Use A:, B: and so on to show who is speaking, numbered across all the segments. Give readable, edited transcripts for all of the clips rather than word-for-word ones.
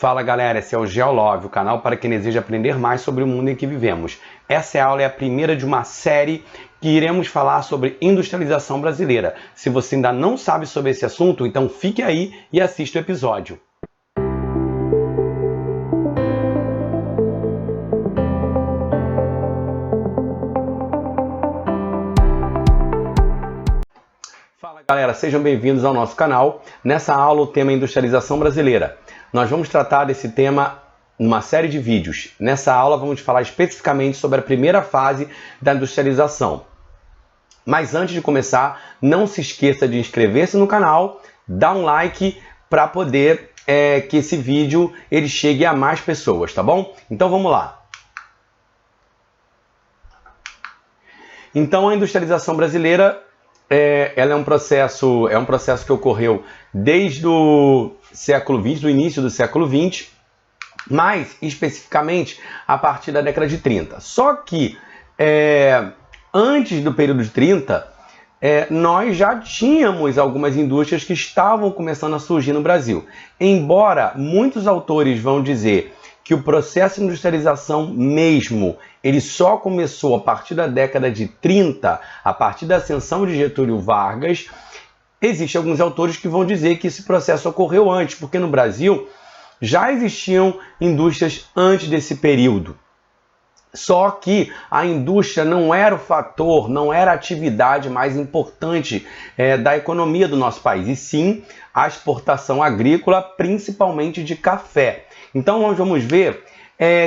A: Fala galera, esse é o Geolove, o canal para quem deseja aprender mais sobre o mundo em que vivemos. Essa aula é a primeira de uma série que iremos falar sobre industrialização brasileira. Se você ainda não sabe sobre esse assunto, então fique aí e assista o episódio. Fala galera, sejam bem-vindos ao nosso canal. Nessa aula o tema é industrialização brasileira. Nós vamos tratar desse tema numa série de vídeos. Nessa aula vamos falar especificamente sobre a primeira fase da industrialização. Mas antes de começar, não se esqueça de inscrever-se no canal, dar um like para poder que esse vídeo ele chegue a mais pessoas, tá bom? Então vamos lá. Então a industrialização brasileira ela é um processo que ocorreu desde o século XX, do início do século XX, mais especificamente a partir da década de 30. Só que antes do período de 30, nós já tínhamos algumas indústrias que estavam começando a surgir no Brasil. Embora muitos autores vão dizer que o processo de industrialização mesmo, ele só começou a partir da década de 30, a partir da ascensão de Getúlio Vargas, existem alguns autores que vão dizer que esse processo ocorreu antes, porque no Brasil já existiam indústrias antes desse período. Só que a indústria não era o fator, não era a atividade mais importante da economia do nosso país, e sim a exportação agrícola, principalmente de café. Então nós vamos ver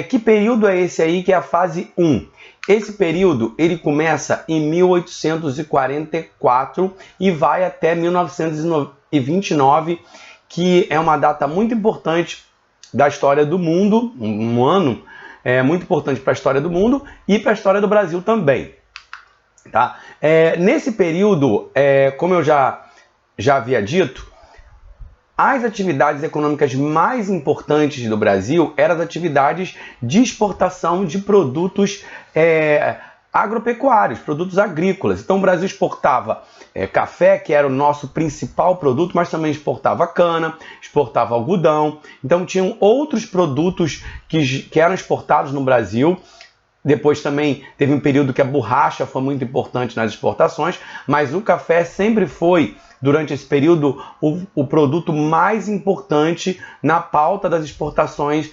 A: que período é esse aí, que é a fase 1. Esse período ele começa em 1844 e vai até 1929, que é uma data muito importante da história do mundo, um ano muito importante para a história do mundo e para a história do Brasil também. Tá? Nesse período, como eu já havia dito, as atividades econômicas mais importantes do Brasil eram as atividades de exportação de produtos agropecuários, produtos agrícolas. Então o Brasil exportava café, que era o nosso principal produto, mas também exportava cana, exportava algodão. Então tinham outros produtos que eram exportados no Brasil. Depois também teve um período que a borracha foi muito importante nas exportações, mas o café sempre foi, durante esse período, o produto mais importante na pauta das exportações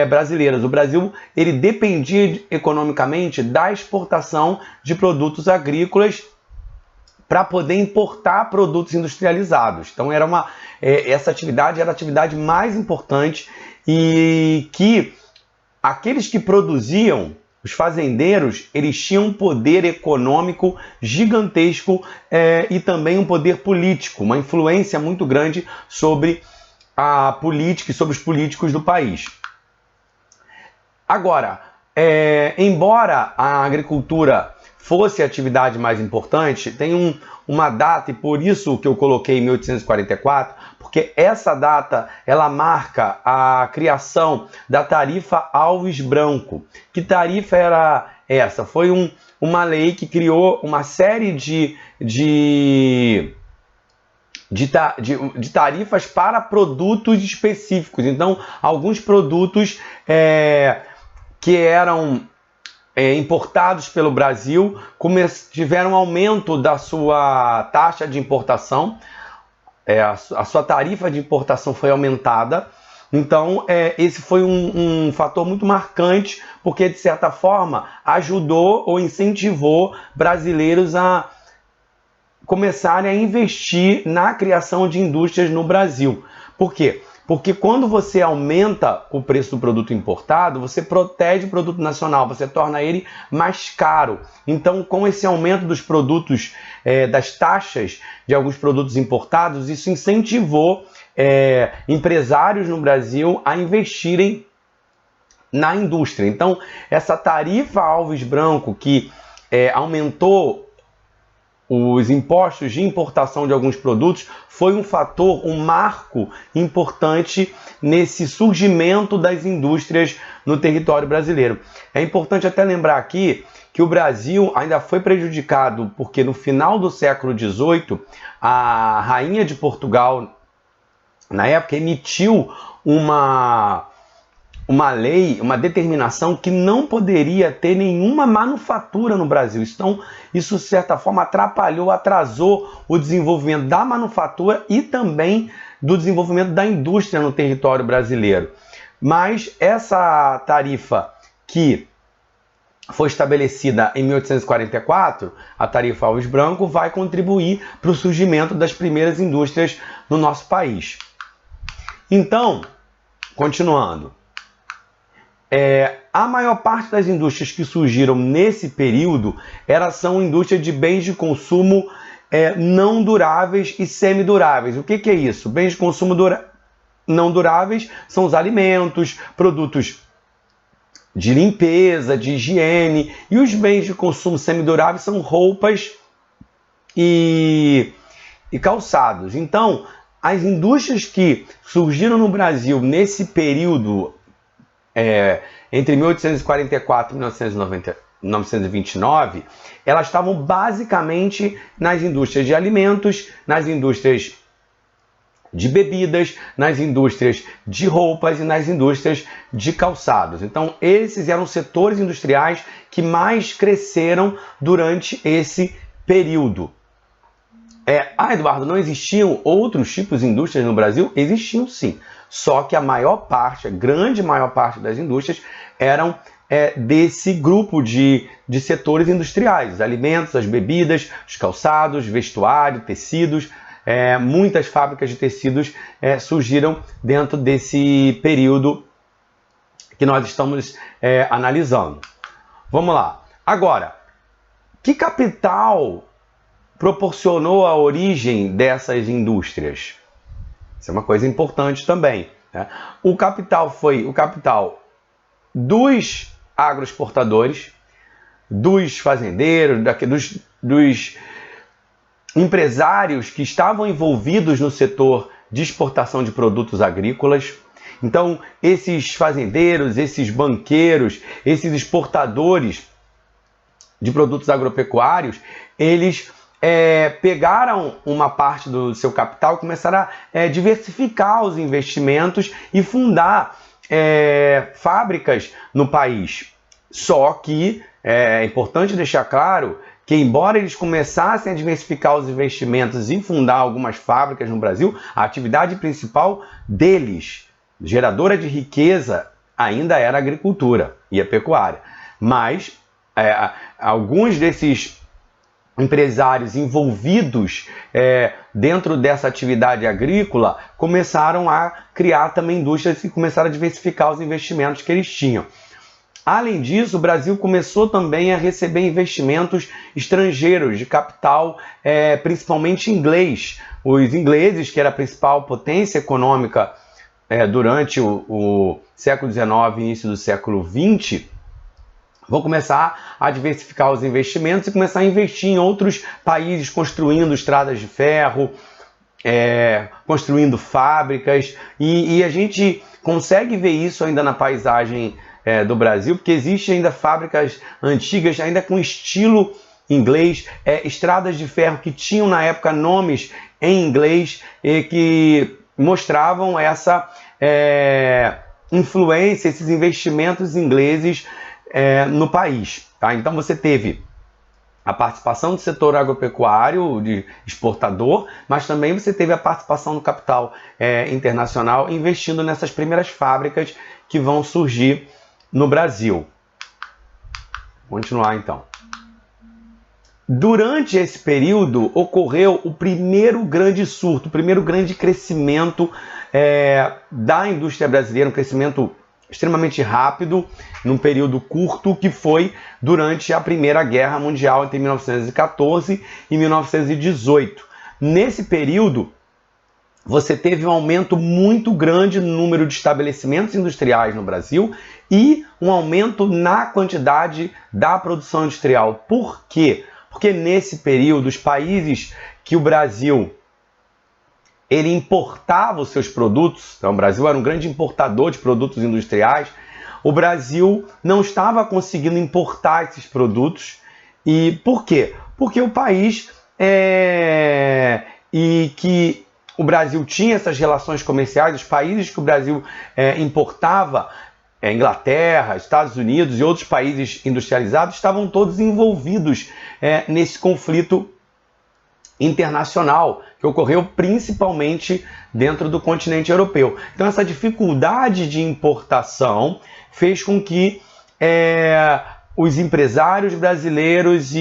A: brasileiras. O Brasil ele dependia economicamente da exportação de produtos agrícolas para poder importar produtos industrializados. Então essa atividade era a atividade mais importante, e que aqueles que produziam, os fazendeiros, eles tinham um poder econômico gigantesco e também um poder político, uma influência muito grande sobre a política e sobre os políticos do país. Agora, embora a agricultura fosse a atividade mais importante, tem uma data, e por isso que eu coloquei 1844, porque essa data ela marca a criação da Tarifa Alves Branco. Que tarifa era essa? Foi uma lei que criou uma série de tarifas para produtos específicos. Então, alguns produtos que eram importados pelo Brasil tiveram um aumento da sua taxa de importação, a sua tarifa de importação foi aumentada. Então esse foi um fator muito marcante, porque de certa forma ajudou ou incentivou brasileiros a começarem a investir na criação de indústrias no Brasil. Por quê? Porque quando você aumenta o preço do produto importado, você protege o produto nacional, você torna ele mais caro. Então, com esse aumento dos produtos, das taxas de alguns produtos importados, isso incentivou empresários no Brasil a investirem na indústria. Então, essa tarifa Alves Branco, que aumentou os impostos de importação de alguns produtos, foi um fator, um marco importante nesse surgimento das indústrias no território brasileiro. É importante até lembrar aqui que o Brasil ainda foi prejudicado porque no final do século XVIII, a rainha de Portugal, na época, emitiu uma lei, uma determinação que não poderia ter nenhuma manufatura no Brasil. Então, isso, de certa forma, atrasou o desenvolvimento da manufatura e também do desenvolvimento da indústria no território brasileiro. Mas essa tarifa que foi estabelecida em 1844, a tarifa Alves Branco, vai contribuir para o surgimento das primeiras indústrias no nosso país. Então, continuando, a maior parte das indústrias que surgiram nesse período são indústrias de bens de consumo não duráveis e semiduráveis. O que é isso? Bens de consumo não duráveis são os alimentos, produtos de limpeza, de higiene, e os bens de consumo semiduráveis são roupas e calçados. Então, as indústrias que surgiram no Brasil nesse período entre 1844 e 1929, elas estavam basicamente nas indústrias de alimentos, nas indústrias de bebidas, nas indústrias de roupas e nas indústrias de calçados. Então, esses eram os setores industriais que mais cresceram durante esse período. Eduardo, não existiam outros tipos de indústrias no Brasil? Existiam sim. Só que a grande maior parte das indústrias eram desse grupo de setores industriais. Os alimentos, as bebidas, os calçados, vestuário, tecidos. Muitas fábricas de tecidos surgiram dentro desse período que nós estamos analisando. Vamos lá. Agora, que capital proporcionou a origem dessas indústrias? Isso é uma coisa importante também, né? O capital foi o capital dos agroexportadores, dos fazendeiros, dos empresários que estavam envolvidos no setor de exportação de produtos agrícolas. Então, esses fazendeiros, esses banqueiros, esses exportadores de produtos agropecuários, eles pegaram uma parte do seu capital e começaram a diversificar os investimentos e fundar fábricas no país. Só que é importante deixar claro que, embora eles começassem a diversificar os investimentos e fundar algumas fábricas no Brasil, a atividade principal deles, geradora de riqueza, ainda era a agricultura e a pecuária. Mas alguns desses empresários envolvidos dentro dessa atividade agrícola começaram a criar também indústrias e começaram a diversificar os investimentos que eles tinham. Além disso, o Brasil começou também a receber investimentos estrangeiros de capital, principalmente inglês. Os ingleses, que era a principal potência econômica durante o século XIX e início do século XX, vão começar a diversificar os investimentos e começar a investir em outros países, construindo estradas de ferro, construindo fábricas. E a gente consegue ver isso ainda na paisagem do Brasil, porque existem ainda fábricas antigas, ainda com estilo inglês, estradas de ferro que tinham na época nomes em inglês e que mostravam essa influência, esses investimentos ingleses no país. Tá? Então você teve a participação do setor agropecuário, de exportador, mas também você teve a participação do capital internacional investindo nessas primeiras fábricas que vão surgir no Brasil. Vou continuar então. Durante esse período ocorreu o primeiro grande surto, o primeiro grande crescimento da indústria brasileira, um crescimento extremamente rápido, num período curto, que foi durante a Primeira Guerra Mundial, entre 1914 e 1918. Nesse período, você teve um aumento muito grande no número de estabelecimentos industriais no Brasil e um aumento na quantidade da produção industrial. Por quê? Porque nesse período, os países que o Brasil ele importava os seus produtos, então o Brasil era um grande importador de produtos industriais, o Brasil não estava conseguindo importar esses produtos. E por quê? Porque o país o Brasil tinha essas relações comerciais, os países que o Brasil importava, Inglaterra, Estados Unidos e outros países industrializados, estavam todos envolvidos nesse conflito internacional que ocorreu principalmente dentro do continente europeu. Então essa dificuldade de importação fez com que os empresários brasileiros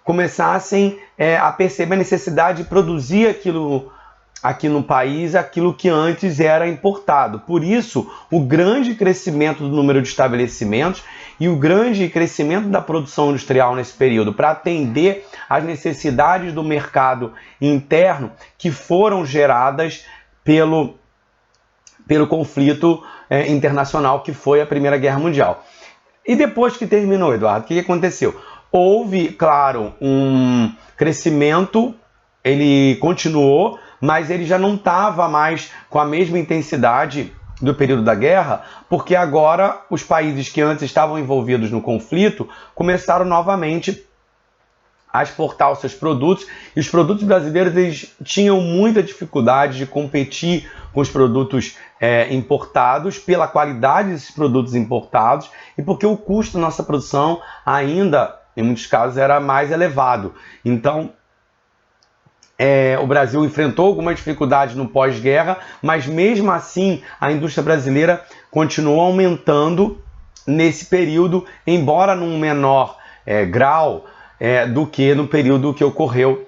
A: começassem a perceber a necessidade de produzir aqui no país aquilo que antes era importado. Por isso, o grande crescimento do número de estabelecimentos e o grande crescimento da produção industrial nesse período para atender às necessidades do mercado interno que foram geradas pelo conflito internacional que foi a Primeira Guerra Mundial. E depois que terminou, Eduardo, o que aconteceu? Houve, claro, um crescimento, ele continuou, mas ele já não estava mais com a mesma intensidade do período da guerra, porque agora os países que antes estavam envolvidos no conflito começaram novamente a exportar os seus produtos, e os produtos brasileiros eles tinham muita dificuldade de competir com os produtos importados, pela qualidade desses produtos importados e porque o custo da nossa produção ainda, em muitos casos, era mais elevado. Então, o Brasil enfrentou algumas dificuldades no pós-guerra, mas mesmo assim a indústria brasileira continuou aumentando nesse período, embora num menor grau do que no período que ocorreu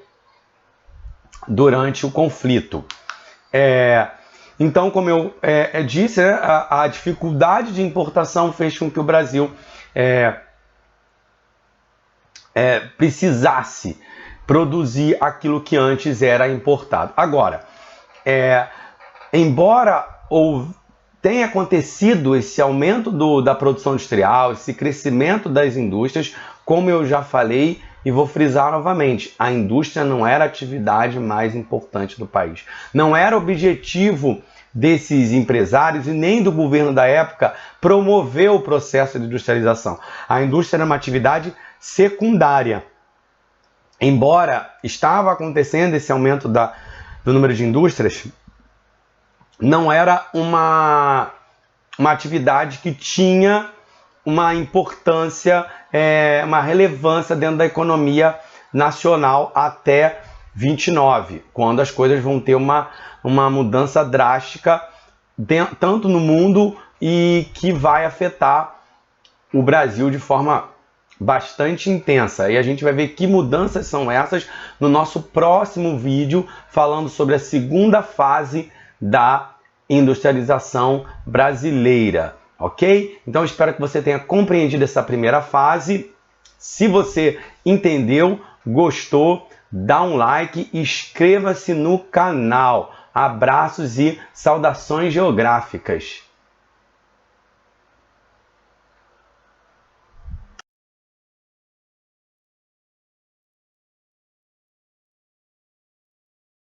A: durante o conflito. Então, como eu disse, a dificuldade de importação fez com que o Brasil precisasse produzir aquilo que antes era importado. Agora, embora tenha acontecido esse aumento da produção industrial, esse crescimento das indústrias, como eu já falei e vou frisar novamente, a indústria não era a atividade mais importante do país. Não era objetivo desses empresários e nem do governo da época promover o processo de industrialização. A indústria era uma atividade secundária. Embora estava acontecendo esse aumento do número de indústrias, não era uma atividade que tinha uma importância, uma relevância dentro da economia nacional até 29, quando as coisas vão ter uma mudança drástica tanto no mundo e que vai afetar o Brasil de forma bastante intensa. E a gente vai ver que mudanças são essas no nosso próximo vídeo, falando sobre a segunda fase da industrialização brasileira, ok? Então espero que você tenha compreendido essa primeira fase. Se você entendeu, gostou, dá um like e inscreva-se no canal. Abraços e saudações geográficas.